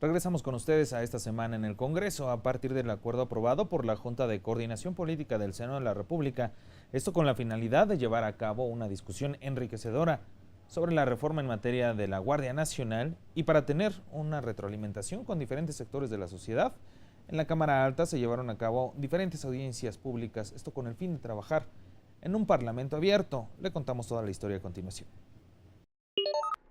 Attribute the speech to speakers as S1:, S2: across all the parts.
S1: Regresamos con ustedes a esta semana en el Congreso a partir del acuerdo aprobado por la Junta de Coordinación Política del Senado de la República, esto con la finalidad de llevar a cabo una discusión enriquecedora sobre la reforma en materia de la Guardia Nacional y para tener una retroalimentación con diferentes sectores de la sociedad. En la Cámara Alta se llevaron a cabo diferentes audiencias públicas, esto con el fin de trabajar en un parlamento abierto. Le contamos toda la historia a continuación.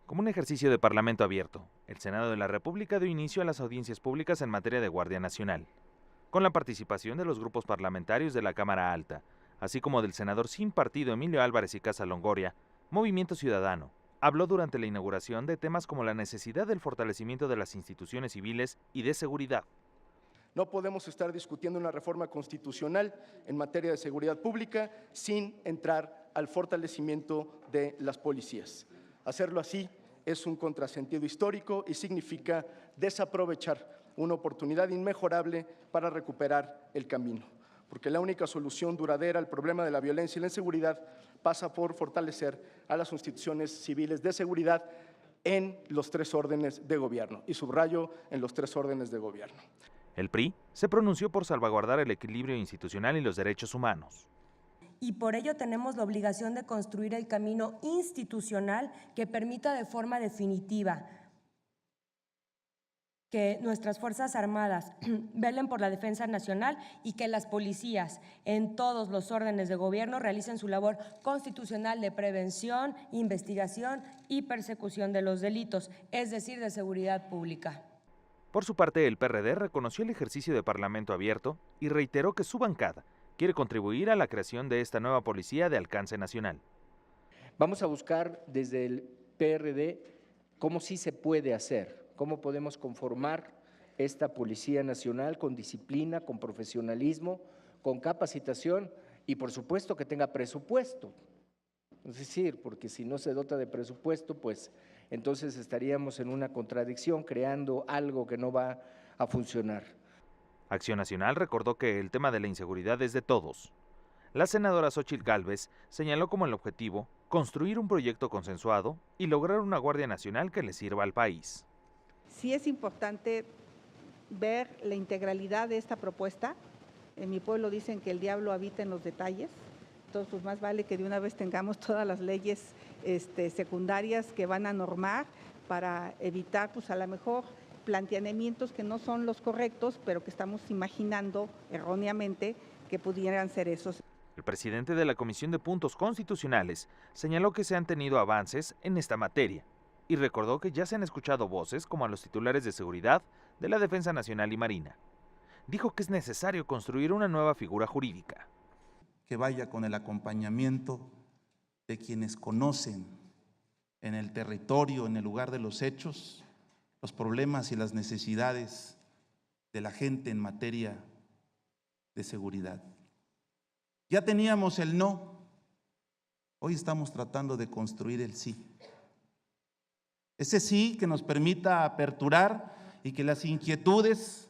S1: Como un ejercicio de parlamento abierto, el Senado de la República dio inicio a las audiencias públicas en materia de Guardia Nacional, con la participación de los grupos parlamentarios de la Cámara Alta, así como del senador sin partido Emilio Álvarez y Casa Longoria. Movimiento Ciudadano habló durante la inauguración de temas como la necesidad del fortalecimiento de las instituciones civiles y de seguridad.
S2: No podemos estar discutiendo una reforma constitucional en materia de seguridad pública sin entrar al fortalecimiento de las policías. Hacerlo así es un contrasentido histórico y significa desaprovechar una oportunidad inmejorable para recuperar el camino, porque la única solución duradera al problema de la violencia y la inseguridad pasa por fortalecer a las instituciones civiles de seguridad en los tres órdenes de gobierno, y subrayo en los tres órdenes de gobierno.
S1: El PRI se pronunció por salvaguardar el equilibrio institucional y los derechos humanos.
S3: Y por ello tenemos la obligación de construir el camino institucional que permita de forma definitiva que nuestras Fuerzas Armadas velen por la defensa nacional y que las policías en todos los órdenes de gobierno realicen su labor constitucional de prevención, investigación y persecución de los delitos, es decir, de seguridad pública.
S1: Por su parte, el PRD reconoció el ejercicio de parlamento abierto y reiteró que su bancada quiere contribuir a la creación de esta nueva policía de alcance nacional.
S4: Vamos a buscar desde el PRD cómo sí se puede hacer, cómo podemos conformar esta Policía Nacional con disciplina, con profesionalismo, con capacitación y por supuesto que tenga presupuesto. Es decir, porque si no se dota de presupuesto, pues entonces estaríamos en una contradicción creando algo que no va a funcionar.
S1: Acción Nacional recordó que el tema de la inseguridad es de todos. La senadora Xóchitl Gálvez señaló como el objetivo construir un proyecto consensuado y lograr una Guardia Nacional que le sirva al país.
S5: Sí es importante ver la integralidad de esta propuesta. En mi pueblo dicen que el diablo habita en los detalles, entonces pues más vale que de una vez tengamos todas las leyes secundarias que van a normar para evitar pues a lo mejor planteamientos que no son los correctos, pero que estamos imaginando erróneamente que pudieran ser esos.
S1: El presidente de la Comisión de Puntos Constitucionales señaló que se han tenido avances en esta materia y recordó que ya se han escuchado voces como a los titulares de seguridad de la Defensa Nacional y Marina. Dijo que es necesario construir una nueva figura jurídica.
S6: Que vaya con el acompañamiento de quienes conocen en el territorio, en el lugar de los hechos, los problemas y las necesidades de la gente en materia de seguridad. Ya teníamos el no, hoy estamos tratando de construir el sí. Ese sí que nos permita aperturar y que las inquietudes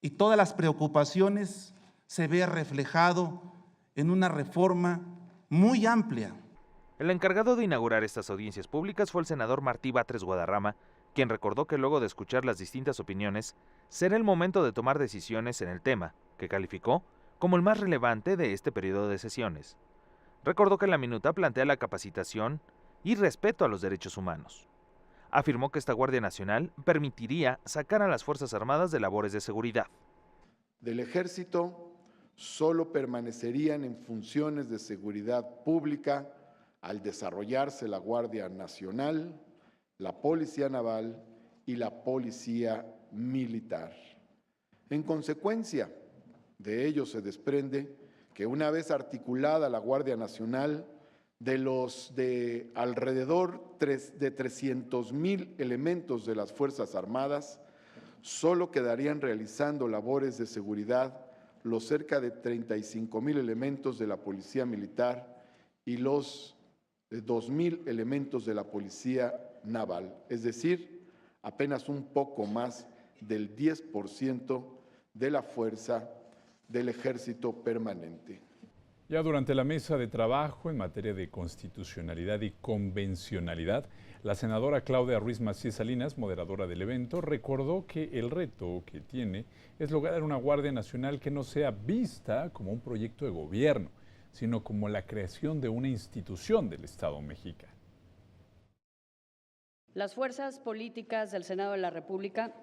S6: y todas las preocupaciones se vea reflejado en una reforma muy amplia.
S1: El encargado de inaugurar estas audiencias públicas fue el senador Martí Batres Guadarrama, quien recordó que luego de escuchar las distintas opiniones, será el momento de tomar decisiones en el tema, que calificó como el más relevante de este periodo de sesiones. Recordó que la minuta plantea la capacitación y respeto a los derechos humanos. Afirmó que esta Guardia Nacional permitiría sacar a las Fuerzas Armadas de labores de seguridad.
S7: Del Ejército solo permanecerían en funciones de seguridad pública al desarrollarse la Guardia Nacional, la Policía Naval y la Policía Militar. En consecuencia, de ello se desprende que una vez articulada la Guardia Nacional, de alrededor de 300,000 elementos de las Fuerzas Armadas, solo quedarían realizando labores de seguridad los cerca de 35,000 elementos de la Policía Militar y los 2,000 elementos de la Policía Naval, es decir, apenas un poco más del 10% de la fuerza del Ejército permanente.
S8: Ya durante la mesa de trabajo en materia de constitucionalidad y convencionalidad, la senadora Claudia Ruiz Macías Salinas, moderadora del evento, recordó que el reto que tiene es lograr una Guardia Nacional que no sea vista como un proyecto de gobierno, sino como la creación de una institución del Estado mexicano.
S9: Las fuerzas políticas del Senado de la República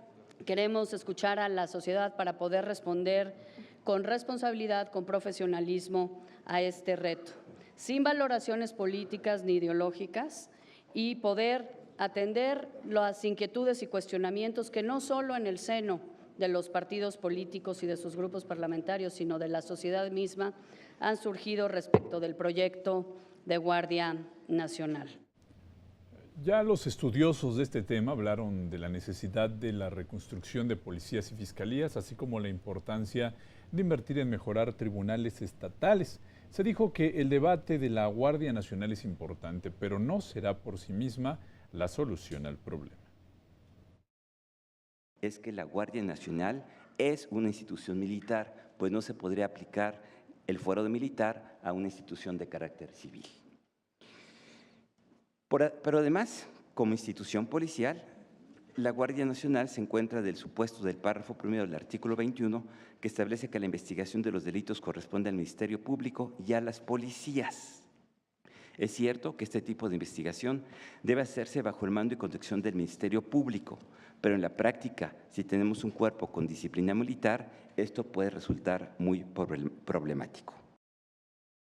S9: queremos escuchar a la sociedad para poder responder con responsabilidad, con profesionalismo a este reto, sin valoraciones políticas ni ideológicas, y poder atender las inquietudes y cuestionamientos que no solo en el seno de los partidos políticos y de sus grupos parlamentarios, sino de la sociedad misma, han surgido respecto del proyecto de Guardia Nacional.
S8: Ya los estudiosos de este tema hablaron de la necesidad de la reconstrucción de policías y fiscalías, así como la importancia de invertir en mejorar tribunales estatales. Se dijo que el debate de la Guardia Nacional es importante, pero no será por sí misma la solución al problema.
S10: Es que la Guardia Nacional es una institución militar, pues no se podría aplicar el fuero de militar a una institución de carácter civil. Pero además, como institución policial, la Guardia Nacional se encuentra del supuesto del párrafo primero del artículo 21, que establece que la investigación de los delitos corresponde al Ministerio Público y a las policías. Es cierto que este tipo de investigación debe hacerse bajo el mando y conducción del Ministerio Público, pero en la práctica, si tenemos un cuerpo con disciplina militar, esto puede resultar muy problemático.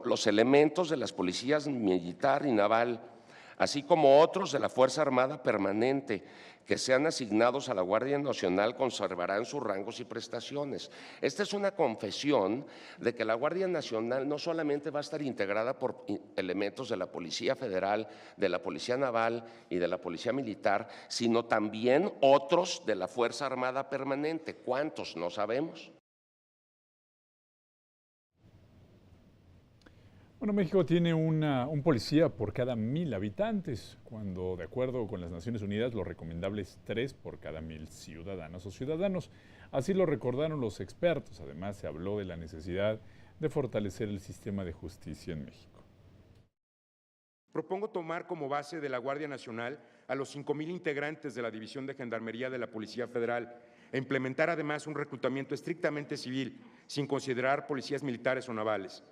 S11: Los elementos de las policías militar y naval, así como otros de la Fuerza Armada Permanente que sean asignados a la Guardia Nacional, conservarán sus rangos y prestaciones. Esta es una confesión de que la Guardia Nacional no solamente va a estar integrada por elementos de la Policía Federal, de la Policía Naval y de la Policía Militar, sino también otros de la Fuerza Armada Permanente. ¿Cuántos? No sabemos.
S8: Bueno, México tiene un policía por cada 1,000 habitantes, cuando de acuerdo con las Naciones Unidas lo recomendable es 3 por cada 1,000 ciudadanas o ciudadanos. Así lo recordaron los expertos. Además, se habló de la necesidad de fortalecer el sistema de justicia en México.
S12: Propongo tomar como base de la Guardia Nacional a los 5,000 integrantes de la División de Gendarmería de la Policía Federal e implementar además un reclutamiento estrictamente civil, sin considerar policías militares o navales.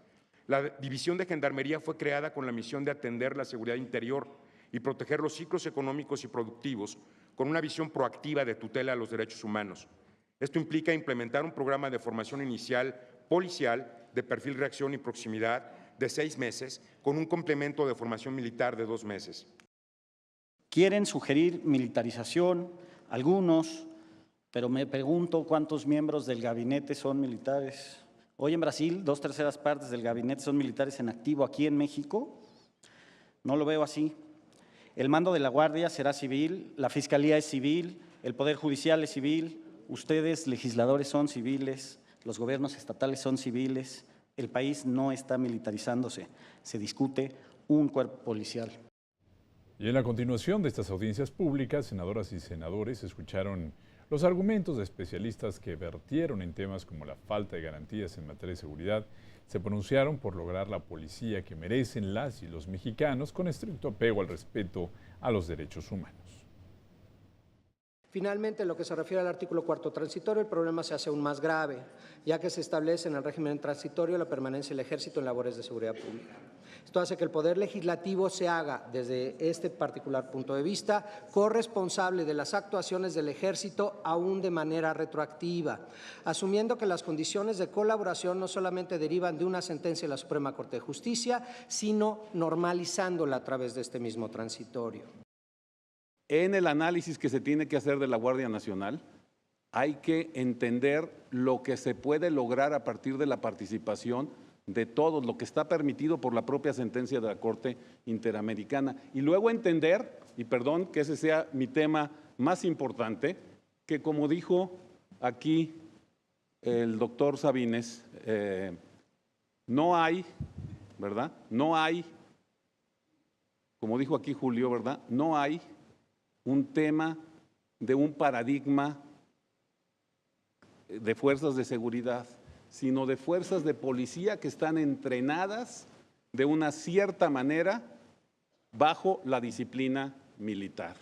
S12: La División de Gendarmería fue creada con la misión de atender la seguridad interior y proteger los ciclos económicos y productivos con una visión proactiva de tutela a los derechos humanos. Esto implica implementar un programa de formación inicial policial de perfil reacción y proximidad de 6 meses con un complemento de formación militar de 2 meses.
S13: Quieren sugerir militarización, algunos, pero me pregunto cuántos miembros del gabinete son militares. Hoy en Brasil, 2/3 partes del gabinete son militares en activo. Aquí en México, no lo veo así. El mando de la Guardia será civil, la Fiscalía es civil, el Poder Judicial es civil, ustedes, legisladores, son civiles, los gobiernos estatales son civiles, el país no está militarizándose, se discute un cuerpo policial.
S8: Y en la continuación de estas audiencias públicas, senadoras y senadores escucharon los argumentos de especialistas que vertieron en temas como la falta de garantías en materia de seguridad. Se pronunciaron por lograr la policía que merecen las y los mexicanos con estricto apego al respeto a los derechos humanos.
S14: Finalmente, en lo que se refiere al artículo 4º transitorio, el problema se hace aún más grave, ya que se establece en el régimen transitorio la permanencia del Ejército en labores de seguridad pública. Esto hace que el Poder Legislativo se haga, desde este particular punto de vista, corresponsable de las actuaciones del Ejército aún de manera retroactiva, asumiendo que las condiciones de colaboración no solamente derivan de una sentencia de la Suprema Corte de Justicia, sino normalizándola a través de este mismo transitorio.
S15: En el análisis que se tiene que hacer de la Guardia Nacional, hay que entender lo que se puede lograr a partir de la participación de todos, lo que está permitido por la propia sentencia de la Corte Interamericana. Y luego entender, y perdón que ese sea mi tema más importante, que como dijo aquí el doctor Sabines, no hay, ¿verdad? No hay, como dijo aquí Julio, ¿verdad? No hay un tema de un paradigma de fuerzas de seguridad, sino de fuerzas de policía que están entrenadas de una cierta manera bajo la disciplina militar.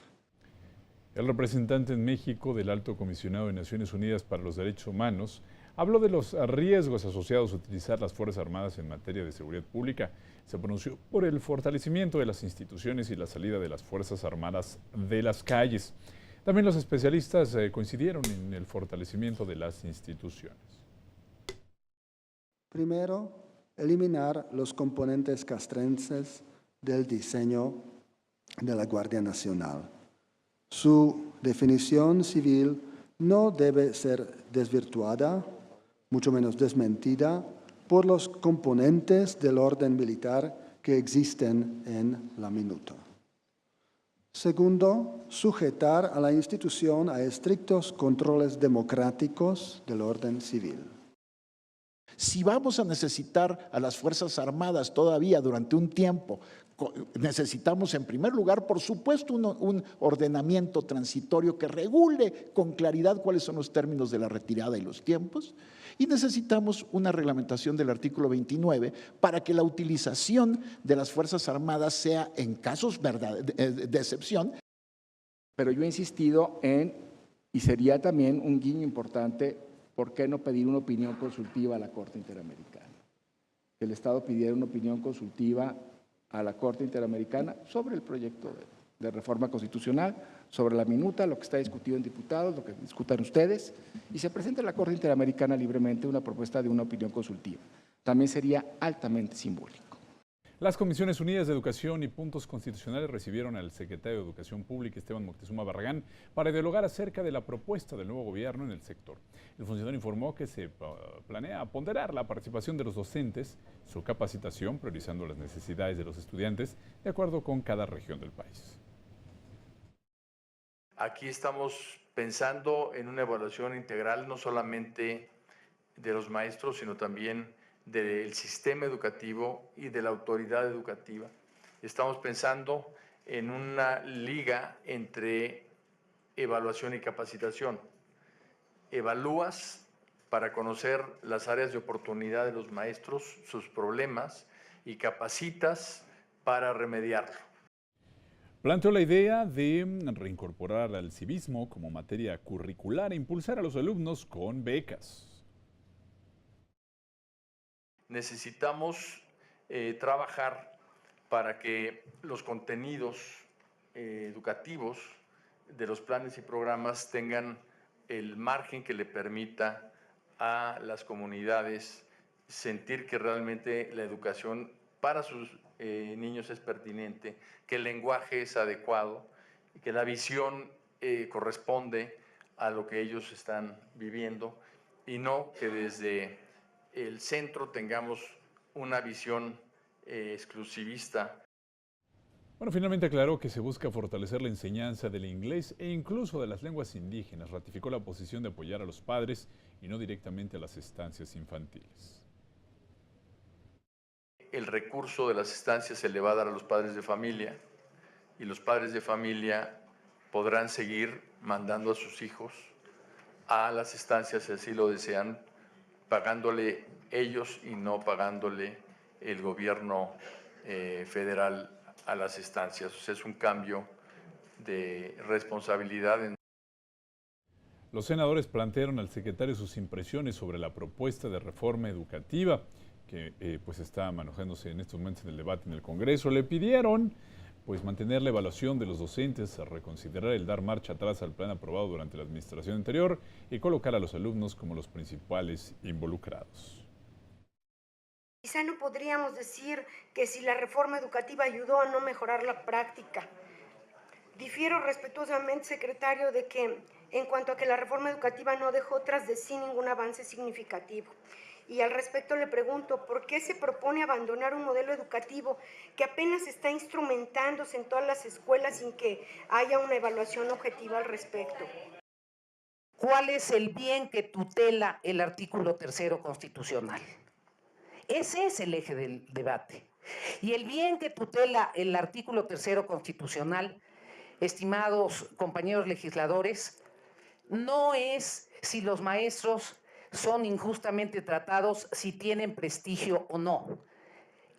S8: El representante en México del Alto Comisionado de Naciones Unidas para los Derechos Humanos habló de los riesgos asociados a utilizar las Fuerzas Armadas en materia de seguridad pública. Se pronunció por el fortalecimiento de las instituciones y la salida de las Fuerzas Armadas de las calles. También los especialistas coincidieron en el fortalecimiento de las instituciones.
S16: Primero, eliminar los componentes castrenses del diseño de la Guardia Nacional. Su definición civil no debe ser desvirtuada, mucho menos desmentida, por los componentes del orden militar que existen en la minuta. Segundo, sujetar a la institución a estrictos controles democráticos del orden civil.
S17: Si vamos a necesitar a las Fuerzas Armadas todavía durante un tiempo, necesitamos en primer lugar, por supuesto, un ordenamiento transitorio que regule con claridad cuáles son los términos de la retirada y los tiempos, y necesitamos una reglamentación del artículo 29 para que la utilización de las Fuerzas Armadas sea en casos de excepción.
S4: Pero yo he insistido en, y sería también un guiño importante, ¿por qué no pedir una opinión consultiva a la Corte Interamericana? Que el Estado pidiera una opinión consultiva a la Corte Interamericana sobre el proyecto de reforma constitucional, sobre la minuta, lo que está discutido en diputados, lo que discutan ustedes, y se presente a la Corte Interamericana libremente una propuesta de una opinión consultiva. También sería altamente simbólico.
S8: Las Comisiones Unidas de Educación y Puntos Constitucionales recibieron al secretario de Educación Pública, Esteban Moctezuma Barragán, para dialogar acerca de la propuesta del nuevo gobierno en el sector. El funcionario informó que se planea ponderar la participación de los docentes, su capacitación, priorizando las necesidades de los estudiantes, de acuerdo con cada región del país.
S18: Aquí estamos pensando en una evaluación integral, no solamente de los maestros, sino también del sistema educativo y de la autoridad educativa. Estamos pensando en una liga entre evaluación y capacitación. Evalúas para conocer las áreas de oportunidad de los maestros, sus problemas, y capacitas para remediarlo.
S8: Planteó la idea de reincorporar al civismo como materia curricular e impulsar a los alumnos con becas.
S18: Necesitamos trabajar para que los contenidos educativos de los planes y programas tengan el margen que le permita a las comunidades sentir que realmente la educación para sus niños es pertinente, que el lenguaje es adecuado y que la visión corresponde a lo que ellos están viviendo, y no que desde el centro tengamos una visión exclusivista.
S8: Bueno, finalmente aclaró que se busca fortalecer la enseñanza del inglés e incluso de las lenguas indígenas. Ratificó la posición de apoyar a los padres y no directamente a las estancias infantiles.
S18: El recurso de las estancias se le va a dar a los padres de familia, y los padres de familia podrán seguir mandando a sus hijos a las estancias si así lo desean, pagándole ellos y no pagándole el gobierno federal a las estancias. O sea, es un cambio de responsabilidad.
S8: Los senadores plantearon al secretario sus impresiones sobre la propuesta de reforma educativa que pues está manejándose en estos momentos en el debate en el Congreso. Le pidieron pues mantener la evaluación de los docentes, a reconsiderar el dar marcha atrás al plan aprobado durante la administración anterior y colocar a los alumnos como los principales involucrados.
S19: Quizá no podríamos decir que si la reforma educativa ayudó a no mejorar la práctica. Difiero respetuosamente, secretario, de que en cuanto a que la reforma educativa no dejó tras de sí ningún avance significativo. Y al respecto le pregunto, ¿por qué se propone abandonar un modelo educativo que apenas está instrumentándose en todas las escuelas sin que haya una evaluación objetiva al respecto?
S20: ¿Cuál es el bien que tutela el artículo 3º constitucional? Ese es el eje del debate. Y el bien que tutela el artículo 3º constitucional, estimados compañeros legisladores, no es si los maestros son injustamente tratados si tienen prestigio o no.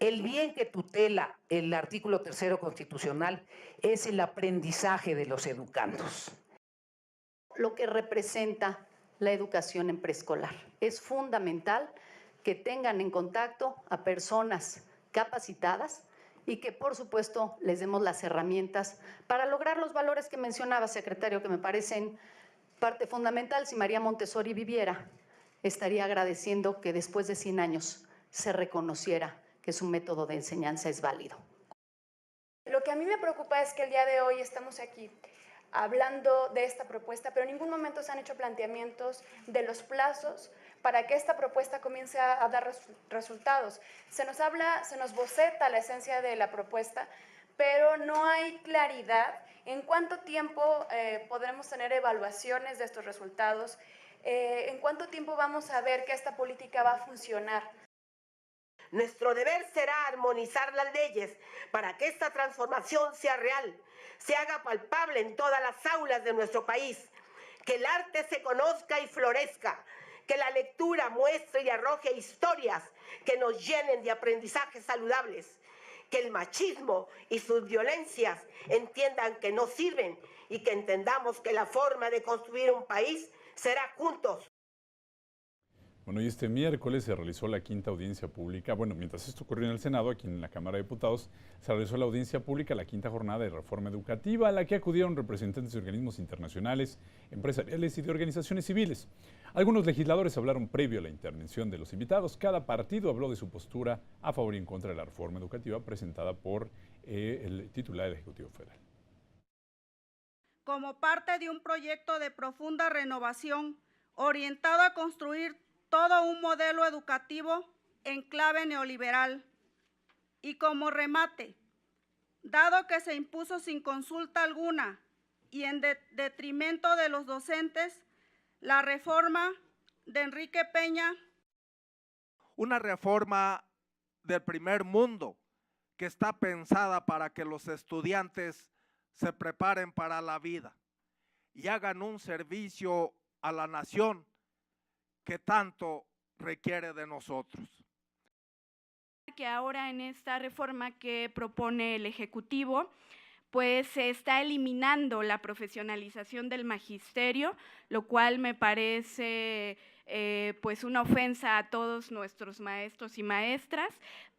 S20: El bien que tutela el artículo 3 constitucional es el aprendizaje de los educandos.
S9: Lo que representa la educación en preescolar. Es fundamental que tengan en contacto a personas capacitadas y que, por supuesto, les demos las herramientas para lograr los valores que mencionaba, secretario, que me parecen parte fundamental. Si María Montessori viviera, estaría agradeciendo que después de 100 años se reconociera que su método de enseñanza es válido.
S21: Lo que a mí me preocupa es que el día de hoy estamos aquí hablando de esta propuesta, pero en ningún momento se han hecho planteamientos de los plazos para que esta propuesta comience a dar resultados. Se nos boceta la esencia de la propuesta, pero no hay claridad en cuánto tiempo podremos tener evaluaciones de estos resultados, en cuánto tiempo vamos a ver que esta política va a funcionar.
S22: Nuestro deber será armonizar las leyes para que esta transformación sea real, se haga palpable en todas las aulas de nuestro país, que el arte se conozca y florezca, que la lectura muestre y arroje historias que nos llenen de aprendizajes saludables, que el machismo y sus violencias entiendan que no sirven y que entendamos que la forma de construir un país será juntos.
S8: Bueno, y este miércoles se realizó la quinta audiencia pública. Bueno, mientras esto ocurrió en el Senado, aquí en la Cámara de Diputados, se realizó la audiencia pública, la quinta jornada de reforma educativa, a la que acudieron representantes de organismos internacionales, empresariales y de organizaciones civiles. Algunos legisladores hablaron previo a la intervención de los invitados. Cada partido habló de su postura a favor y en contra de la reforma educativa presentada por el titular del Ejecutivo Federal.
S23: Como parte de un proyecto de profunda renovación orientado a construir todo un modelo educativo en clave neoliberal. Y como remate, dado que se impuso sin consulta alguna y en detrimento de los docentes, la reforma de Enrique Peña.
S24: Una reforma del primer mundo que está pensada para que los estudiantes se preparen para la vida y hagan un servicio a la nación que tanto requiere de nosotros.
S25: Que ahora en esta reforma que propone el Ejecutivo, pues se está eliminando la profesionalización del magisterio, lo cual me parece pues una ofensa a todos nuestros maestros y maestras.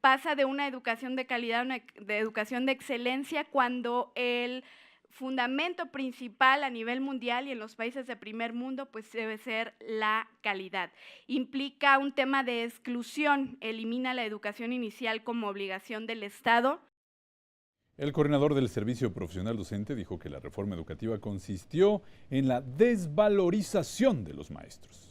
S25: Pasa de una educación de calidad a una educación de excelencia cuando el fundamento principal a nivel mundial y en los países de primer mundo pues debe ser la calidad. Implica un tema de exclusión, elimina la educación inicial como obligación del Estado.
S8: El coordinador del Servicio Profesional Docente dijo que la reforma educativa consistió en la desvalorización de los maestros.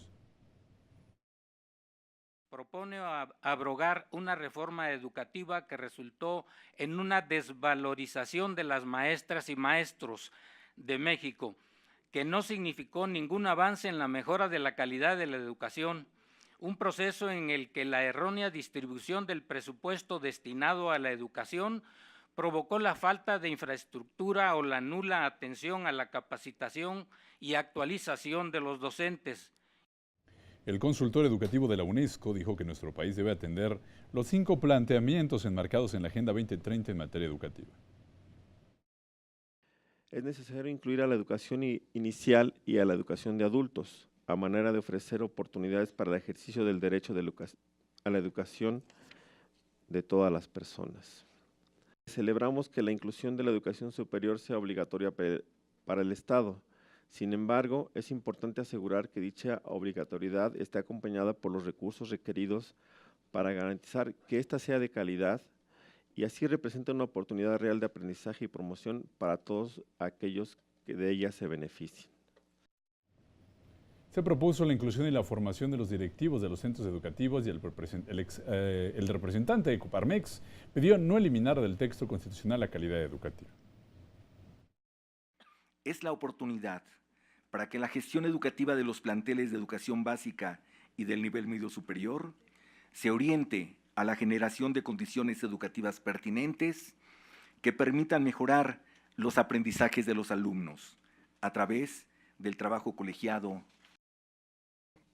S26: Propone abrogar una reforma educativa que resultó en una desvalorización de las maestras y maestros de México, que no significó ningún avance en la mejora de la calidad de la educación, un proceso en el que la errónea distribución del presupuesto destinado a la educación provocó la falta de infraestructura o la nula atención a la capacitación y actualización de los docentes.
S8: El consultor educativo de la UNESCO dijo que nuestro país debe atender los 5 planteamientos enmarcados en la Agenda 2030 en materia educativa.
S27: Es necesario incluir a la educación inicial y a la educación de adultos, a manera de ofrecer oportunidades para el ejercicio del derecho a la educación de todas las personas. Celebramos que la inclusión de la educación superior sea obligatoria para el Estado. Sin embargo, es importante asegurar que dicha obligatoriedad esté acompañada por los recursos requeridos para garantizar que ésta sea de calidad y así representa una oportunidad real de aprendizaje y promoción para todos aquellos que de ella se beneficien.
S8: Se propuso la inclusión y la formación de los directivos de los centros educativos y el representante de Coparmex pidió no eliminar del texto constitucional la calidad educativa.
S28: Es la oportunidad para que la gestión educativa de los planteles de educación básica y del nivel medio superior se oriente a la generación de condiciones educativas pertinentes que permitan mejorar los aprendizajes de los alumnos a través del trabajo colegiado.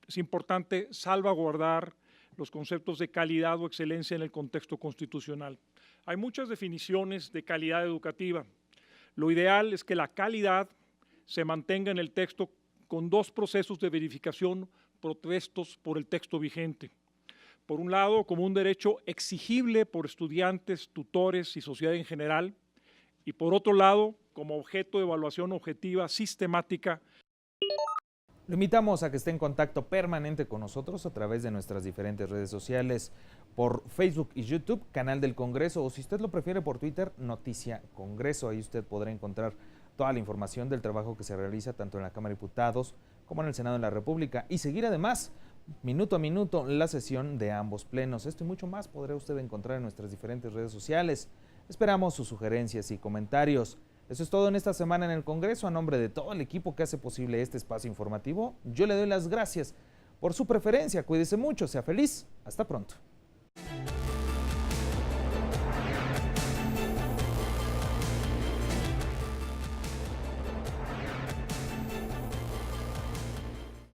S1: es importante salvaguardar los conceptos de calidad o excelencia en el contexto constitucional. Hay muchas definiciones de calidad educativa. Lo ideal es que la calidad se mantenga en el texto con dos procesos de verificación propuestos por el texto vigente. Por un lado, como un derecho exigible por estudiantes, tutores y sociedad en general, y por otro lado, como objeto de evaluación objetiva sistemática.
S2: Lo invitamos a que esté en contacto permanente con nosotros a través de nuestras diferentes redes sociales, por Facebook y YouTube, Canal del Congreso, o si usted lo prefiere por Twitter, Noticia Congreso. Ahí usted podrá encontrar toda la información del trabajo que se realiza tanto en la Cámara de Diputados como en el Senado de la República, y seguir además minuto a minuto la sesión de ambos plenos. Esto y mucho más podrá usted encontrar en nuestras diferentes redes sociales. Esperamos sus sugerencias y comentarios. Eso es todo en esta semana en el Congreso. A nombre de todo el equipo que hace posible este espacio informativo, yo le doy las gracias por su preferencia. Cuídese mucho, sea feliz. Hasta pronto.